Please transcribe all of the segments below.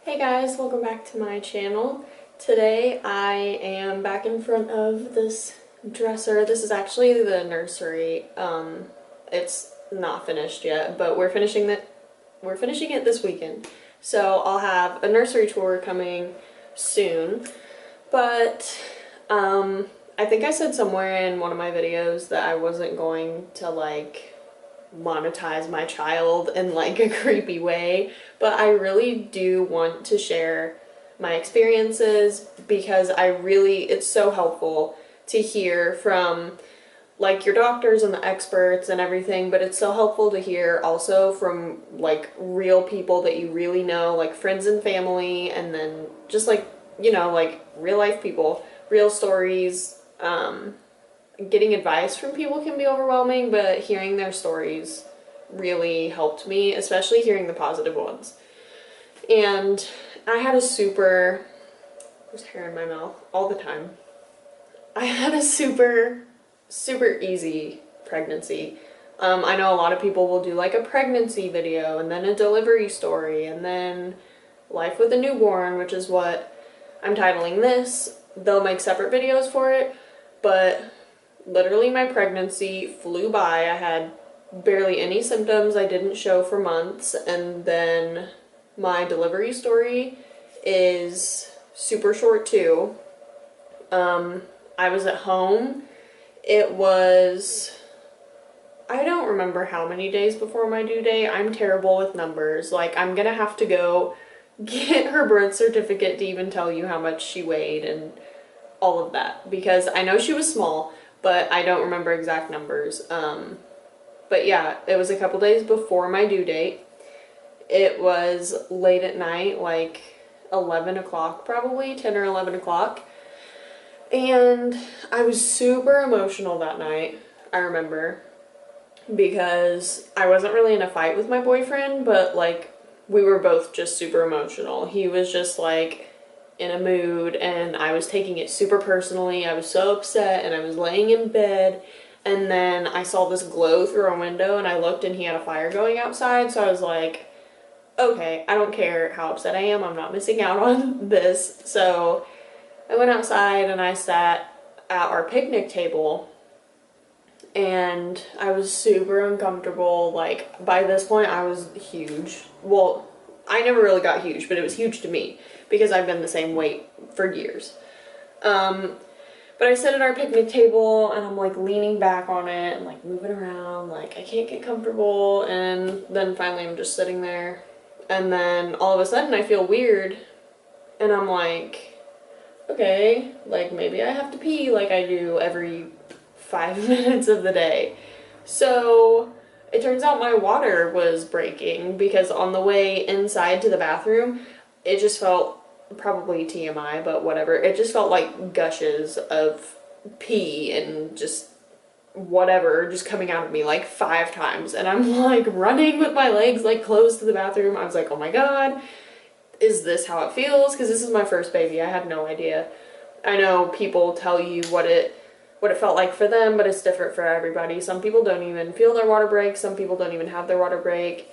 Hey guys, welcome back to my channel. Today I am back in front of this dresser. This is actually the nursery. It's not finished yet, but we're finishing it this weekend. So I'll have a nursery tour coming soon. But I think I said somewhere in one of my videos that I wasn't going to monetize my child in like a creepy way, but I really do want to share my experiences because it's so helpful to hear from like your doctors and the experts and everything, but it's so helpful to hear also from like real people that you really know, like friends and family, and then just like, like real life people, real stories. Getting advice from people can be overwhelming, but hearing their stories really helped me, especially hearing the positive ones. And I had there's hair in my mouth all the time. I had a super easy pregnancy. I know a lot of people will do like a pregnancy video and then a delivery story and then life with a newborn, which is what I'm titling this. They'll make separate videos for it, but literally my pregnancy flew by. I had barely any symptoms. I didn't show for months, and then my delivery story is super short too. I was at home. It was, I don't remember how many days before my due date. I'm terrible with numbers. Like, I'm gonna have to go get her birth certificate to even tell you how much she weighed and all of that, because I know she was small, but I don't remember exact numbers. But yeah, it was a couple days before my due date. It was late at night, like 11 o'clock probably, 10 or 11 o'clock. And I was super emotional that night, I remember, because I wasn't really in a fight with my boyfriend, but like we were both just super emotional. He was just like in a mood, and I was taking it super personally. I was so upset, and I was laying in bed, and then I saw this glow through our window, and I looked and he had a fire going outside, so I was like, okay, I don't care how upset I am, I'm not missing out on this. So I went outside and I sat at our picnic table, and I was super uncomfortable. Like, by this point I was huge. Well, I never really got huge, but it was huge to me because I've been the same weight for years. But I sit at our picnic table and I'm like leaning back on it and like moving around, like I can't get comfortable, and then finally I'm just sitting there, and then all of a sudden I feel weird, and I'm like, okay, like maybe I have to pee like I do every 5 minutes of the day. So it turns out my water was breaking because on the way inside to the bathroom, it just felt, probably TMI, but whatever, it just felt like gushes of pee and just whatever just coming out of me like 5 times. And I'm like running with my legs like closed to the bathroom. I was like, oh my god, is this how it feels? Because this is my first baby. I had no idea. I know people tell you what it felt like for them, but it's different for everybody. Some people don't even feel their water break. Some people don't even have their water break.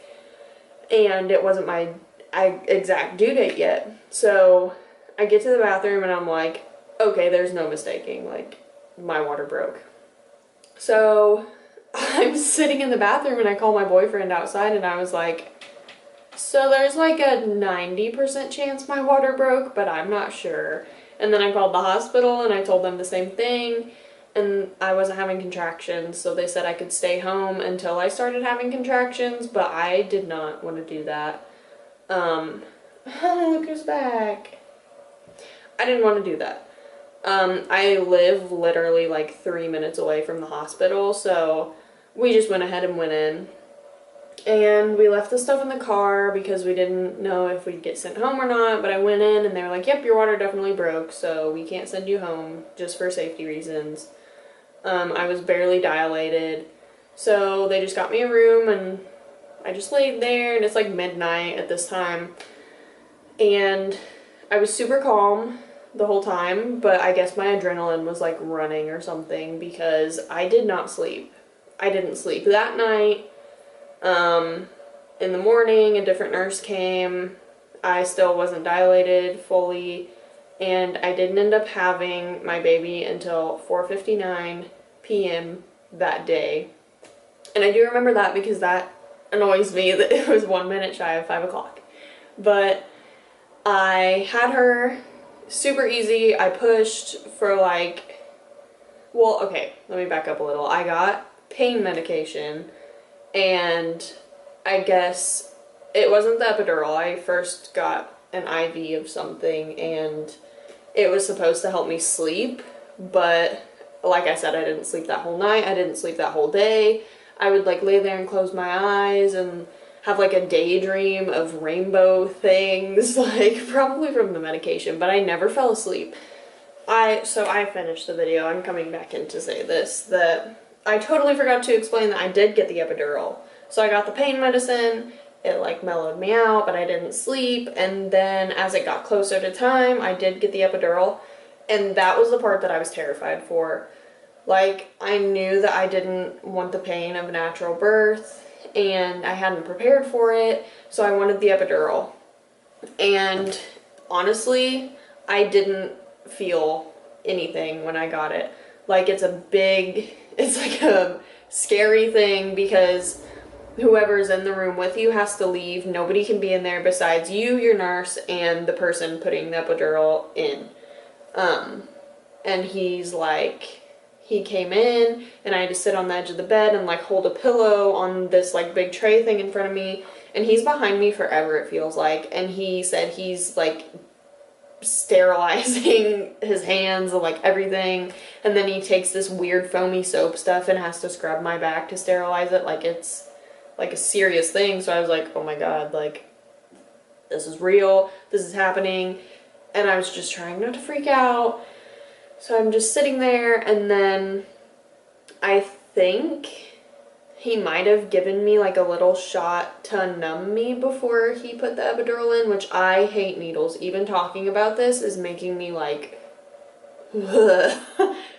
And it wasn't my exact due date yet. So I get to the bathroom and I'm like, okay, there's no mistaking, like my water broke. So I'm sitting in the bathroom and I call my boyfriend outside and I was like, so there's like a 90% chance my water broke, but I'm not sure. And then I called the hospital and I told them the same thing, and I wasn't having contractions, so they said I could stay home until I started having contractions, but I did not want to do that. Look who's back. I didn't want to do that. I live literally like 3 minutes away from the hospital, so we just went ahead and went in. And we left the stuff in the car because we didn't know if we'd get sent home or not, but I went in and they were like, yep, your water definitely broke, so we can't send you home just for safety reasons. I was barely dilated, so they just got me a room and I just laid there, and it's like midnight at this time, and I was super calm the whole time, but I guess my adrenaline was like running or something because I did not sleep. I didn't sleep that night. In the morning, a different nurse came I still wasn't dilated fully, and I didn't end up having my baby until 4:59 p.m. that day. And I do remember that because that annoys me that it was 1 minute shy of 5 o'clock. But I had her super easy. I pushed for like, well, okay, let me back up a little. I got pain medication, and I guess it wasn't the epidural. I first got an IV of something, and it was supposed to help me sleep, but like I said, I didn't sleep that whole night. I didn't sleep that whole day. I would like lay there and close my eyes and have like a daydream of rainbow things, like probably from the medication, but I never fell asleep. So I finished the video. I'm coming back in to say this, that I totally forgot to explain that I did get the epidural. So I got the pain medicine, it like mellowed me out, but I didn't sleep, and then as it got closer to time, I did get the epidural, and that was the part that I was terrified for. Like, I knew that I didn't want the pain of natural birth, and I hadn't prepared for it, so I wanted the epidural. And honestly, I didn't feel anything when I got it. Like, it's like a scary thing because whoever's in the room with you has to leave. Nobody can be in there besides you, your nurse, and the person putting the epidural in. And he came in, and I had to sit on the edge of the bed and like hold a pillow on this like big tray thing in front of me, and he's behind me forever, it feels like, and he said he's like sterilizing his hands and like everything, and then he takes this weird foamy soap stuff and has to scrub my back to sterilize it, like it's like a serious thing. So I was like, oh my god, like this is real, this is happening, and I was just trying not to freak out. So I'm just sitting there, and then I think he might have given me like a little shot to numb me before he put the epidural in, which I hate needles. Even talking about this is making me like,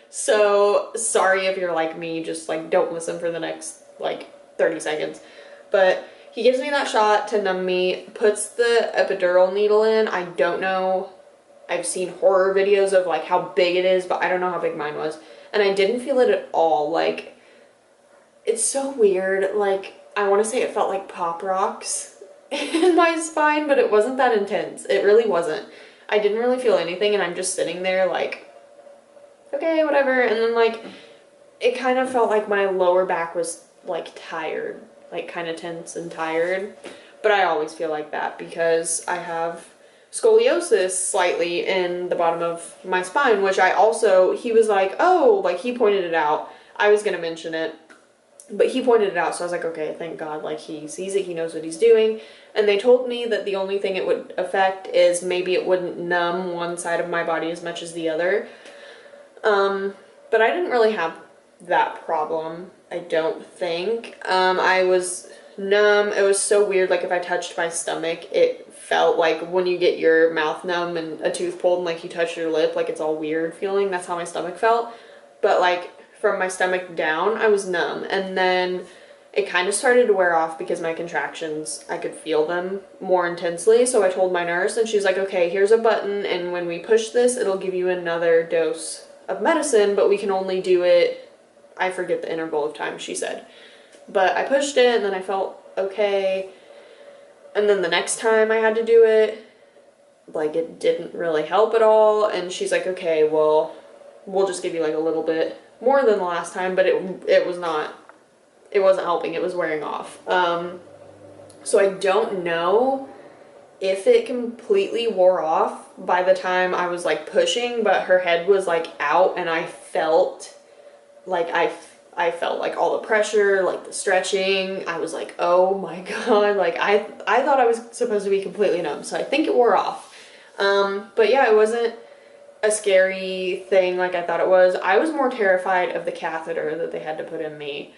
so sorry if you're like me, just like don't listen for the next like 30 seconds. But he gives me that shot to numb me, puts the epidural needle in. I don't know. I've seen horror videos of like how big it is, but I don't know how big mine was. And I didn't feel it at all. Like, it's so weird. Like, I want to say it felt like Pop Rocks in my spine, but it wasn't that intense. It really wasn't. I didn't really feel anything, and I'm just sitting there like, okay, whatever. And then like, it kind of felt like my lower back was like tired, like kind of tense and tired. But I always feel like that because I have scoliosis slightly in the bottom of my spine, which he was like, oh, like he pointed it out. I was gonna mention it, but he pointed it out, so I was like, okay, thank God, like he sees it, he knows what he's doing. And they told me that the only thing it would affect is maybe it wouldn't numb one side of my body as much as the other. But I didn't really have that problem, I don't think. I was numb. It was so weird, like if I touched my stomach, it felt like when you get your mouth numb and a tooth pulled and like you touch your lip, like it's all weird feeling. That's how my stomach felt. But like from my stomach down, I was numb. And then it kind of started to wear off because my contractions, I could feel them more intensely. So I told my nurse, and she's like, okay, here's a button, and when we push this, it'll give you another dose of medicine, but we can only do it, I forget the interval of time she said. But I pushed it, and then I felt okay. And then the next time I had to do it, like it didn't really help at all. And she's like, okay, well, we'll just give you like a little bit more than the last time, but it wasn't helping. It was wearing off. So I don't know if it completely wore off by the time I was like pushing, but her head was like out, and I felt like I felt like all the pressure, like the stretching. I was like, oh my god, like I thought I was supposed to be completely numb, so I think it wore off. But yeah, it wasn't a scary thing like I thought it was. I was more terrified of the catheter that they had to put in me.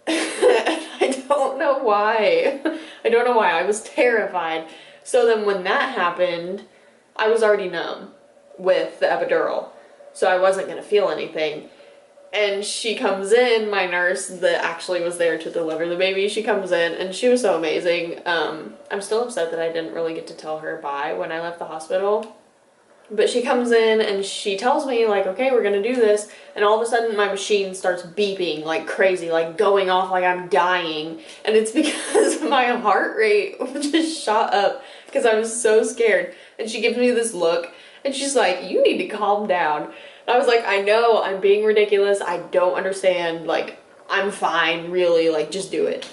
I don't know why. I don't know why. I was terrified. So then when that happened, I was already numb with the epidural, so I wasn't going to feel anything. And she comes in, my nurse that actually was there to deliver the baby, she comes in and she was so amazing. I'm still upset that I didn't really get to tell her bye when I left the hospital. But she comes in and she tells me, like, okay, we're gonna do this. And all of a sudden my machine starts beeping like crazy, like going off like I'm dying. And it's because my heart rate just shot up because I was so scared. And she gives me this look and she's like, you need to calm down. And I was like, I know, I'm being ridiculous. I don't understand. Like, I'm fine, really. Like, just do it.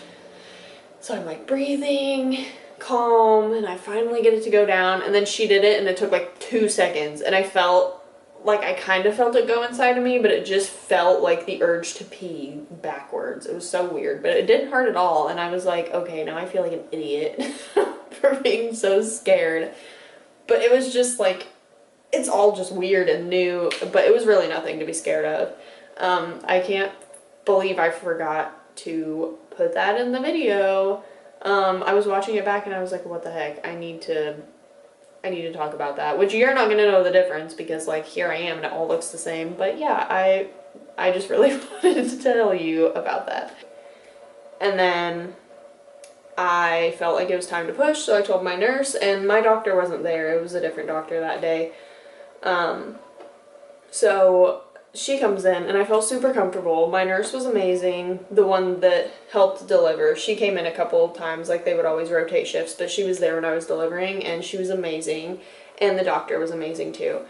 So I'm like breathing, calm, and I finally get it to go down. And then she did it and it took like 2 seconds. And I felt like I kind of felt it go inside of me, but it just felt like the urge to pee backwards. It was so weird, but it didn't hurt at all. And I was like, okay, now I feel like an idiot for being so scared. But it was just like, it's all just weird and new, but it was really nothing to be scared of. I can't believe I forgot to put that in the video. I was watching it back and I was like, what the heck? I need to talk about that, which you're not gonna know the difference because like here I am and it all looks the same. But yeah, I just really wanted to tell you about that. And then I felt like it was time to push, so I told my nurse, and my doctor wasn't there. It was a different doctor that day. So she comes in and I felt super comfortable. My nurse was amazing. The one that helped deliver, she came in a couple of times, like they would always rotate shifts, but she was there when I was delivering and she was amazing. And the doctor was amazing too.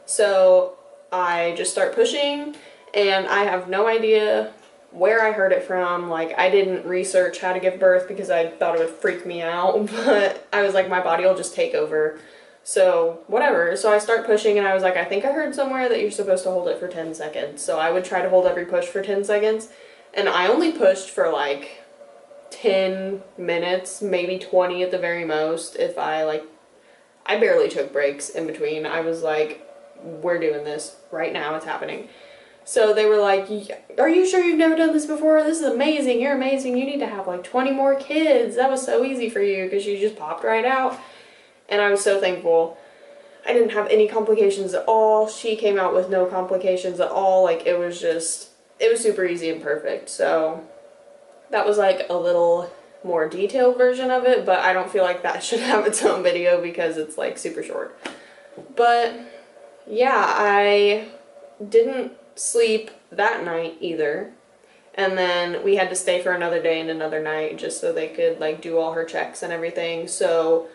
So I just start pushing and I have no idea where I heard it from. Like, I didn't research how to give birth because I thought it would freak me out, but I was like, my body will just take over. So whatever. So I start pushing and I was like, I think I heard somewhere that you're supposed to hold it for 10 seconds. So I would try to hold every push for 10 seconds. And I only pushed for like 10 minutes, maybe 20 at the very most. If I barely took breaks in between. I was like, we're doing this right now. It's happening. So they were like, are you sure you've never done this before? This is amazing. You're amazing. You need to have like 20 more kids. That was so easy for you because you just popped right out. And I was so thankful. I didn't have any complications at all. She came out with no complications at all. Like, it was super easy and perfect. So that was like a little more detailed version of it, but I don't feel like that should have its own video because it's like super short. But yeah, I didn't sleep that night either. And then we had to stay for another day and another night just so they could like do all her checks and everything. So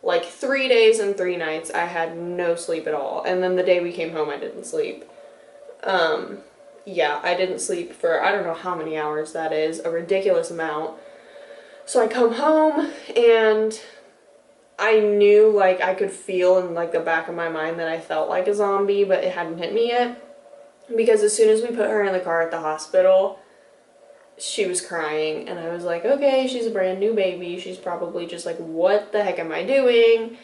like 3 days and 3 nights I had no sleep at all. And then the day we came home I didn't sleep. Yeah, I didn't sleep for I don't know how many hours that is, a ridiculous amount. So I come home and I knew, like, I could feel in like the back of my mind that I felt like a zombie, but it hadn't hit me yet. Because as soon as we put her in the car at the hospital, she was crying and I was like, okay, she's a brand new baby. She's probably just like, what the heck am I doing?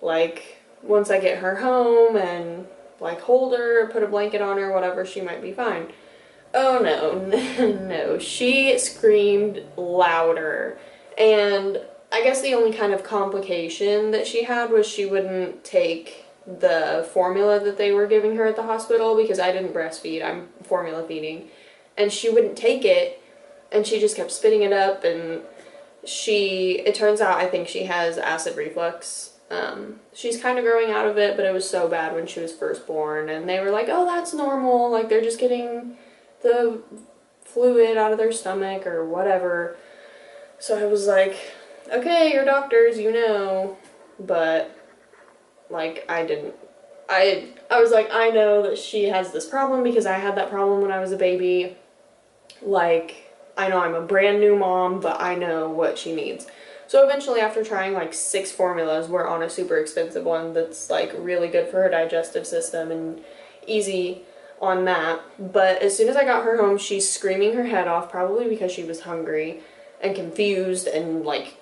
Like, once I get her home and like hold her, put a blanket on her, whatever, she might be fine. Oh no, no, she screamed louder. And I guess the only kind of complication that she had was she wouldn't take the formula that they were giving her at the hospital because I didn't breastfeed, I'm formula feeding. And she wouldn't take it and she just kept spitting it up and it turns out I think she has acid reflux. She's kind of growing out of it, but it was so bad when she was first born and they were like, oh, that's normal, like they're just getting the fluid out of their stomach or whatever. So I was like, okay, you're doctors, you know, but like I was like, I know that she has this problem because I had that problem when I was a baby. Like, I know I'm a brand new mom, but I know what she needs. So eventually, after trying like 6 formulas, we're on a super expensive one that's like really good for her digestive system and easy on that. But as soon as I got her home, she's screaming her head off, probably because she was hungry and confused and like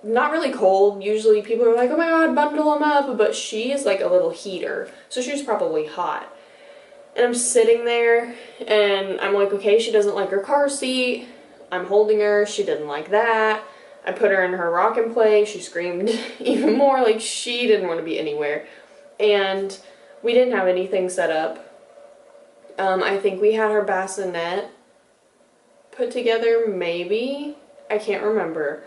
not really cold. Usually people are like, oh my god, bundle them up, but she is like a little heater, so she was probably hot. And I'm sitting there and I'm like, okay, she doesn't like her car seat. I'm holding her, she didn't like that. I put her in her rock and play, she screamed even more, like she didn't want to be anywhere. And we didn't have anything set up. I think we had her bassinet put together, maybe. I can't remember.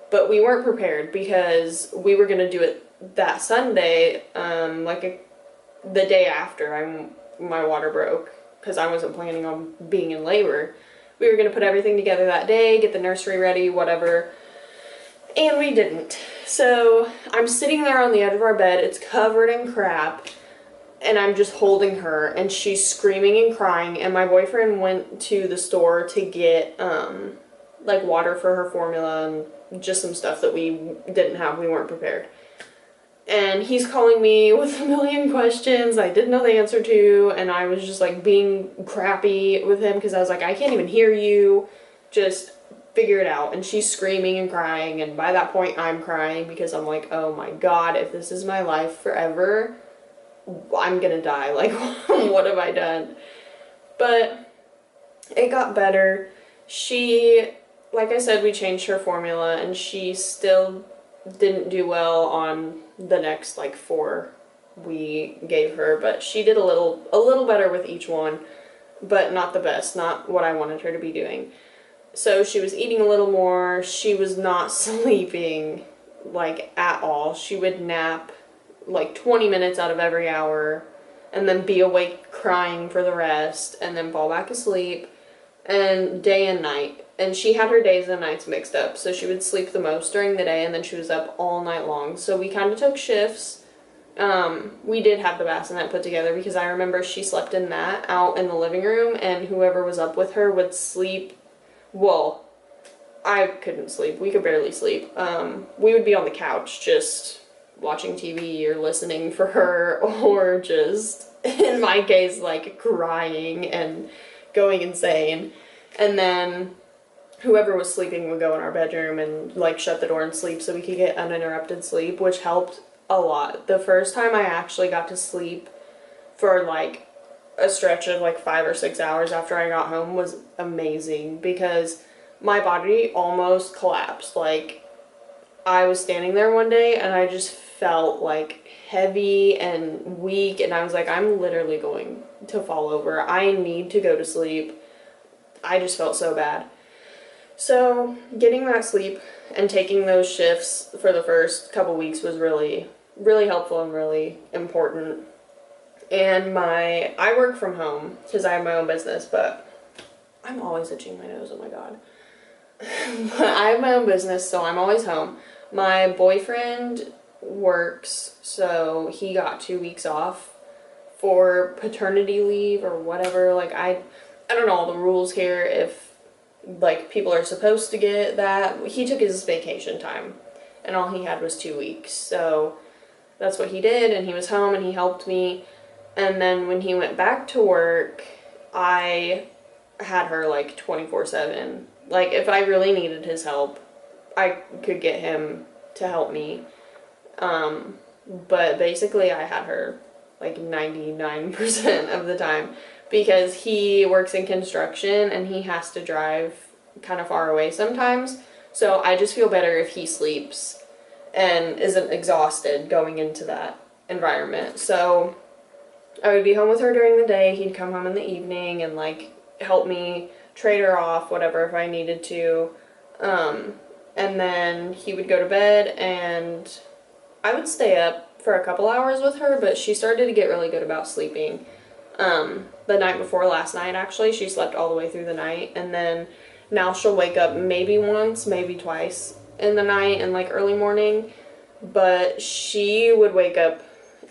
But we weren't prepared because we were going to do it that Sunday, the day after my water broke, because I wasn't planning on being in labor. We were going to put everything together that day, get the nursery ready, whatever, and we didn't. So I'm sitting there on the edge of our bed, it's covered in crap, and I'm just holding her, and she's screaming and crying, and my boyfriend went to the store to get, like, water for her formula and just some stuff that we didn't have, we weren't prepared. And he's calling me with a million questions I didn't know the answer to, and I was just, like, being crappy with him because I was like, I can't even hear you, just figure it out. And she's screaming and crying, and by that point I'm crying because I'm like, oh my god, if this is my life forever, I'm gonna die. Like, what have I done? But it got better. She, like I said, we changed her formula, and she still didn't do well on the next, like, 4 we gave her, but she did a little better with each one, but not the best, not what I wanted her to be doing. So she was eating a little more, she was not sleeping, like, at all. She would nap like 20 minutes out of every hour, and then be awake crying for the rest, and then fall back asleep, and day and night. And she had her days and nights mixed up, so she would sleep the most during the day, and then she was up all night long. So we kind of took shifts. We did have the bassinet put together because I remember she slept in that out in the living room, and whoever was up with her would sleep. Well, I couldn't sleep. We could barely sleep. We would be on the couch just watching TV or listening for her, or just, in my case, like, crying and going insane. And then whoever was sleeping would go in our bedroom and, like, shut the door and sleep so we could get uninterrupted sleep, which helped a lot. The first time I actually got to sleep for, like, a stretch of, like, 5 or 6 hours after I got home was amazing because my body almost collapsed. Like, I was standing there one day and I just felt, like, heavy and weak, and I was like, I'm literally going to fall over. I need to go to sleep. I just felt so bad. So getting that sleep and taking those shifts for the first couple weeks was really, really helpful and really important. And I work from home because I have my own business, but I'm always itching my nose, oh my god. But I have my own business, so I'm always home. My boyfriend works, so he got 2 weeks off for paternity leave or whatever. Like, I don't know all the rules here, if, like, people are supposed to get that. He took his vacation time, and all he had was 2 weeks, so that's what he did, and he was home, and he helped me. And then when he went back to work, I had her, like, 24/7. Like, if I really needed his help, I could get him to help me. But basically I had her, like, 99% of the time because he works in construction and he has to drive kind of far away sometimes. So I just feel better if he sleeps and isn't exhausted going into that environment. So I would be home with her during the day, he'd come home in the evening and, like, help me trade her off, whatever, if I needed to. And then he would go to bed, and I would stay up for a couple hours with her, but she started to get really good about sleeping. The night before last night, actually, she slept all the way through the night, and then now she'll wake up maybe once, maybe twice in the night and, like, early morning, but she would wake up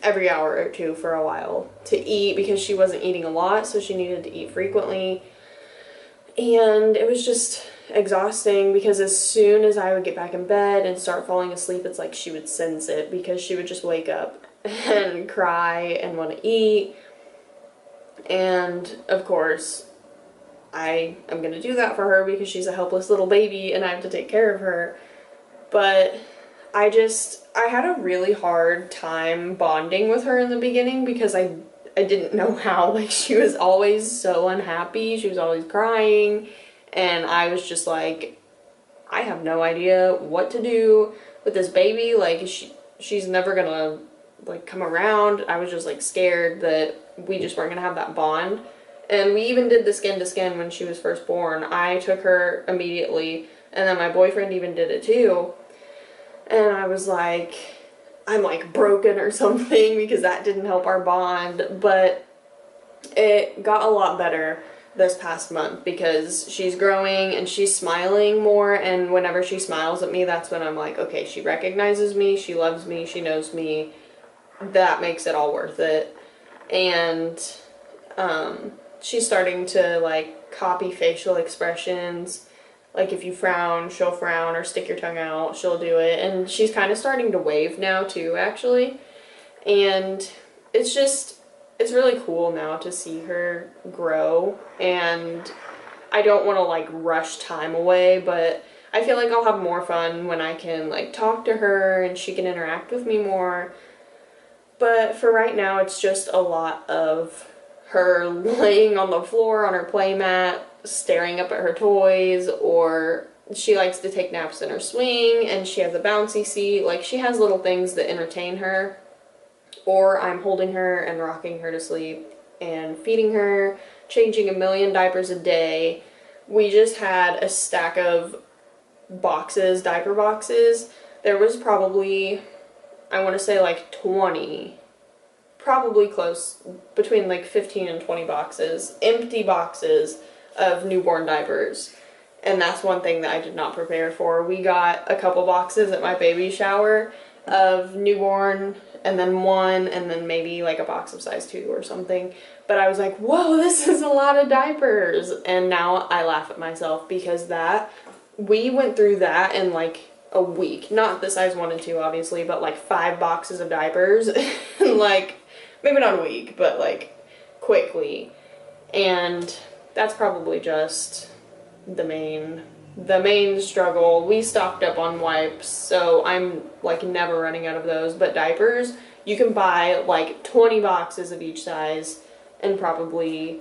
every hour or two for a while to eat because she wasn't eating a lot, so she needed to eat frequently. And it was just exhausting because as soon as I would get back in bed and start falling asleep, it's like she would sense it because she would just wake up and cry and want to eat. And of course, I am going to do that for her because she's a helpless little baby and I have to take care of her. But I had a really hard time bonding with her in the beginning because I didn't know how. Like, she was always so unhappy, she was always crying, and I was just like, I have no idea what to do with this baby. Like, she's never gonna, like, come around. I was just, like, scared that we just weren't gonna have that bond. And we even did the skin to skin when she was first born. I took her immediately, and then my boyfriend even did it too. And I was like, I'm like broken or something because that didn't help our bond. But it got a lot better this past month because she's growing and she's smiling more, and whenever she smiles at me, that's when I'm like, okay, she recognizes me, she loves me, she knows me. That makes it all worth it. And she's starting to like copy facial expressions. Like if you frown, she'll frown, or stick your tongue out, she'll do it. And she's kind of starting to wave now too, actually. And it's just, it's really cool now to see her grow. And I don't want to like rush time away, but I feel like I'll have more fun when I can like talk to her and she can interact with me more. But for right now, it's just a lot of her laying on the floor on her play mat, staring up at her toys, or she likes to take naps in her swing, and she has a bouncy seat. Like, she has little things that entertain her. Or I'm holding her and rocking her to sleep and feeding her, changing a million diapers a day. We just had a stack of boxes, diaper boxes. There was probably, I want to say like 20, probably close, between like 15 and 20 boxes, empty boxes of newborn diapers. And that's one thing that I did not prepare for. We got a couple boxes at my baby shower of newborn, and then one, and then maybe like a box of size 2 or something. But I was like, whoa, this is a lot of diapers. And now I laugh at myself because we went through that in like a week. Not the size 1 and 2, obviously, but like 5 boxes of diapers. Like, maybe not a week, but like quickly. And that's probably just the main struggle. We stocked up on wipes, so I'm like never running out of those. But diapers, you can buy like 20 boxes of each size and probably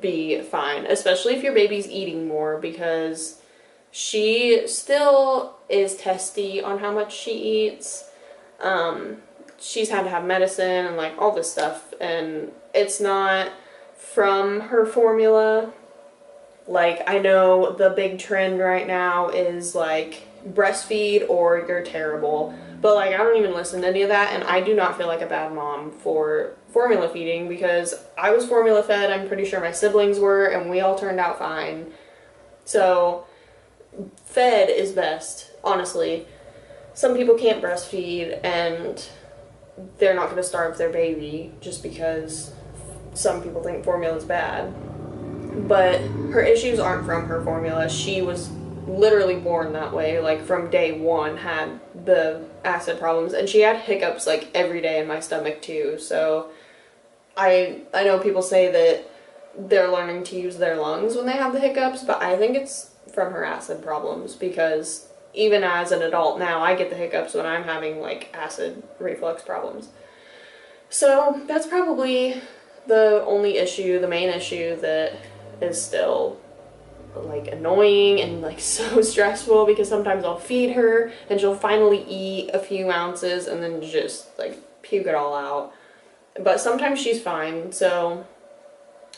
be fine, especially if your baby's eating more, because she still is testy on how much she eats. She's had to have medicine and like all this stuff, and it's not from her formula. Like, I know the big trend right now is like breastfeed or you're terrible, but like I don't even listen to any of that, and I do not feel like a bad mom for formula feeding because I was formula fed. I'm pretty sure my siblings were, and we all turned out fine. So fed is best, honestly. Some people can't breastfeed and they're not going to starve their baby just because some people think formula is bad. But her issues aren't from her formula. She was literally born that way, like from day one had the acid problems, and she had hiccups like every day in my stomach too. So I know people say that they're learning to use their lungs when they have the hiccups, but I think it's from her acid problems, because even as an adult now, I get the hiccups when I'm having like acid reflux problems. So that's probably the only issue, the main issue that is still like annoying and like so stressful, because sometimes I'll feed her and she'll finally eat a few ounces and then just like puke it all out. But sometimes she's fine, so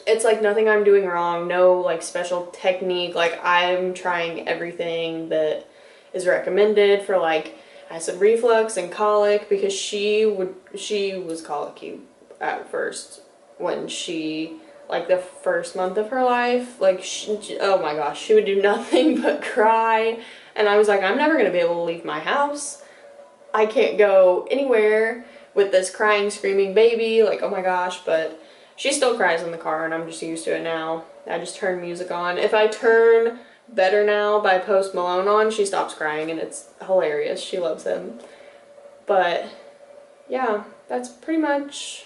it's like nothing I'm doing wrong, no like special technique. Like, I'm trying everything that is recommended for like acid reflux and colic, because she was colicky at first when she, like the first month of her life, like oh my gosh, she would do nothing but cry. And I was like, I'm never gonna be able to leave my house. I can't go anywhere with this crying, screaming baby, like, oh my gosh. But she still cries in the car, and I'm just used to it now. I just turn music on. If I turn Better Now by Post Malone on, she stops crying, and it's hilarious. She loves him. But yeah, that's pretty much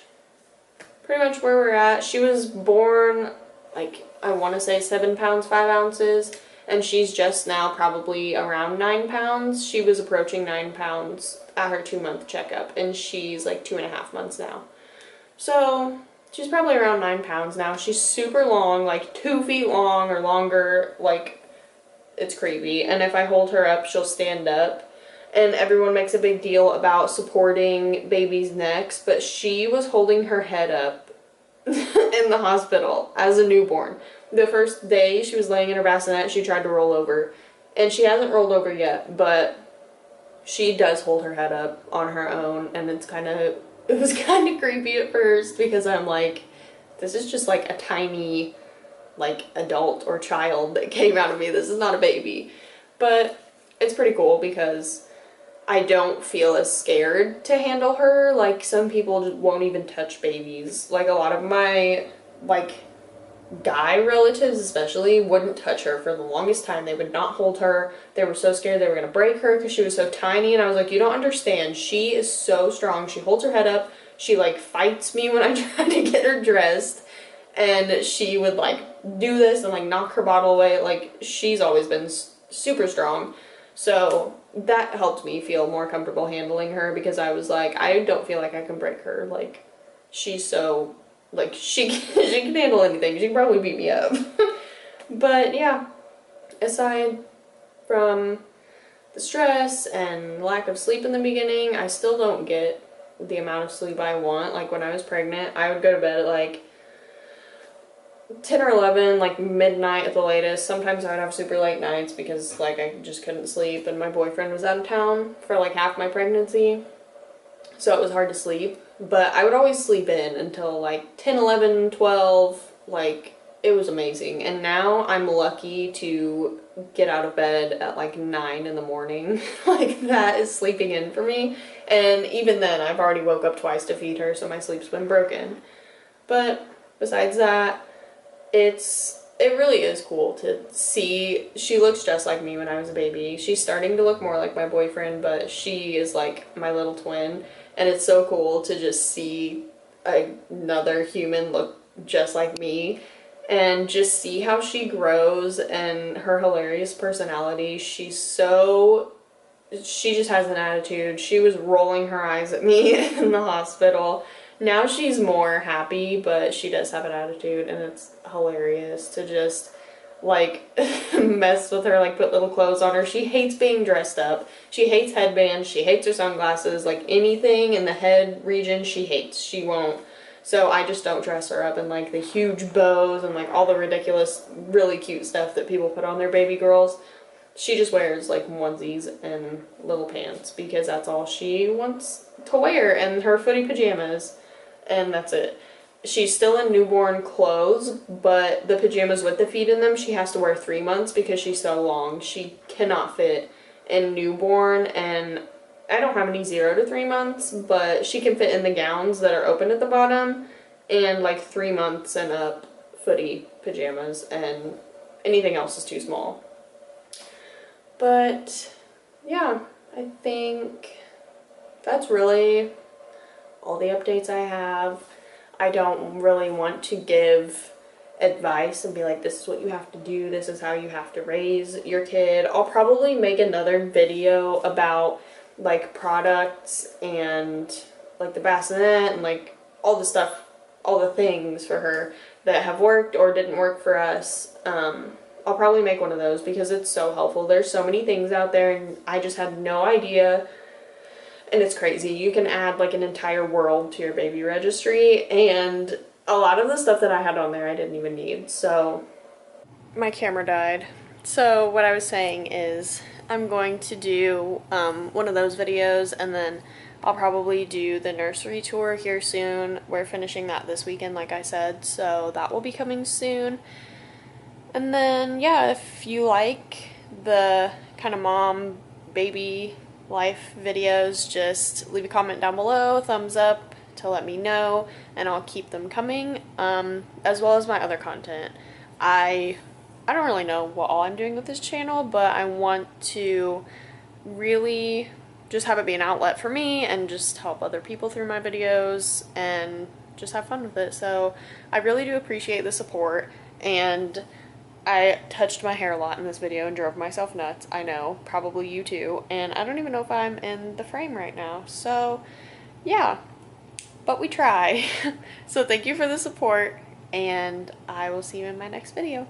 where we're at. She was born, like, I want to say 7 pounds, 5 ounces, and she's just now probably around 9 pounds. She was approaching 9 pounds at her 2-month checkup, and she's like 2.5 months now. So she's probably around 9 pounds now. She's super long, like 2 feet long or longer, like, it's creepy. And if I hold her up, she'll stand up. And everyone makes a big deal about supporting babies' necks, but she was holding her head up in the hospital as a newborn. The first day she was laying in her bassinet, she tried to roll over. And she hasn't rolled over yet, but she does hold her head up on her own, and it was kind of creepy at first because I'm like, this is just like a tiny, like, adult or child that came out of me. This is not a baby. But it's pretty cool because I don't feel as scared to handle her. Like, some people just won't even touch babies. Like, a lot of my, like, guy relatives especially wouldn't touch her for the longest time. They would not hold her. They were so scared they were going to break her because she was so tiny, and I was like, you don't understand. She is so strong. She holds her head up. She, like, fights me when I try to get her dressed, and she would, like, do this and, like, knock her bottle away. Like, she's always been super strong. So that helped me feel more comfortable handling her because I was like, I don't feel like I can break her. Like, she's so, like, she can handle anything. She can probably beat me up. But yeah, aside from the stress and lack of sleep in the beginning, I still don't get the amount of sleep I want. Like, when I was pregnant, I would go to bed at like 10 or 11, like midnight at the latest. Sometimes I would have super late nights because, like, I just couldn't sleep, and my boyfriend was out of town for like half my pregnancy, so it was hard to sleep. But I would always sleep in until like 10, 11, 12. Like, it was amazing. And now I'm lucky to get out of bed at like 9 in the morning. Like, that is sleeping in for me. And even then, I've already woke up twice to feed her, so my sleep's been broken. But besides that, it really is cool to see. She looks just like me when I was a baby. She's starting to look more like my boyfriend, but she is like my little twin, and it's so cool to just see another human look just like me and just see how she grows and her hilarious personality. She just has an attitude. She was rolling her eyes at me in the hospital. Now she's more happy, but she does have an attitude, and it's hilarious to just, like, mess with her, like, put little clothes on her. She hates being dressed up. She hates headbands. She hates her sunglasses. Like, anything in the head region she hates. She won't. So I just don't dress her up in, like, the huge bows and, like, all the ridiculous, really cute stuff that people put on their baby girls. She just wears, like, onesies and little pants because that's all she wants to wear, and her footy pajamas. And that's it. She's still in newborn clothes, but the pajamas with the feet in them, she has to wear 3 months because she's so long. She cannot fit in newborn, and I don't have any 0 to 3 months, but she can fit in the gowns that are open at the bottom, and like 3 months and up footy pajamas, and anything else is too small. But yeah, I think that's really all the updates I have. I don't really want to give advice and be like, this is what you have to do, this is how you have to raise your kid. I'll probably make another video about, like, products and, like, the bassinet and, like, all the stuff, all the things for her that have worked or didn't work for us. I'll probably make one of those because it's so helpful. There's so many things out there, and I just had no idea. And it's crazy. You can add like an entire world to your baby registry, and a lot of the stuff that I had on there I didn't even need. So my camera died. So what I was saying is I'm going to do one of those videos, and then I'll probably do the nursery tour here soon. We're finishing that this weekend, like I said, so that will be coming soon. And then, yeah, if you like the kind of mom, baby life videos, just leave a comment down below, thumbs up to let me know, and I'll keep them coming, as well as my other content. I don't really know what all I'm doing with this channel, but I want to really just have it be an outlet for me and just help other people through my videos and just have fun with it. So I really do appreciate the support, and I touched my hair a lot in this video and drove myself nuts. I know, probably you too, and I don't even know if I'm in the frame right now. So yeah, but we try. So thank you for the support, and I will see you in my next video.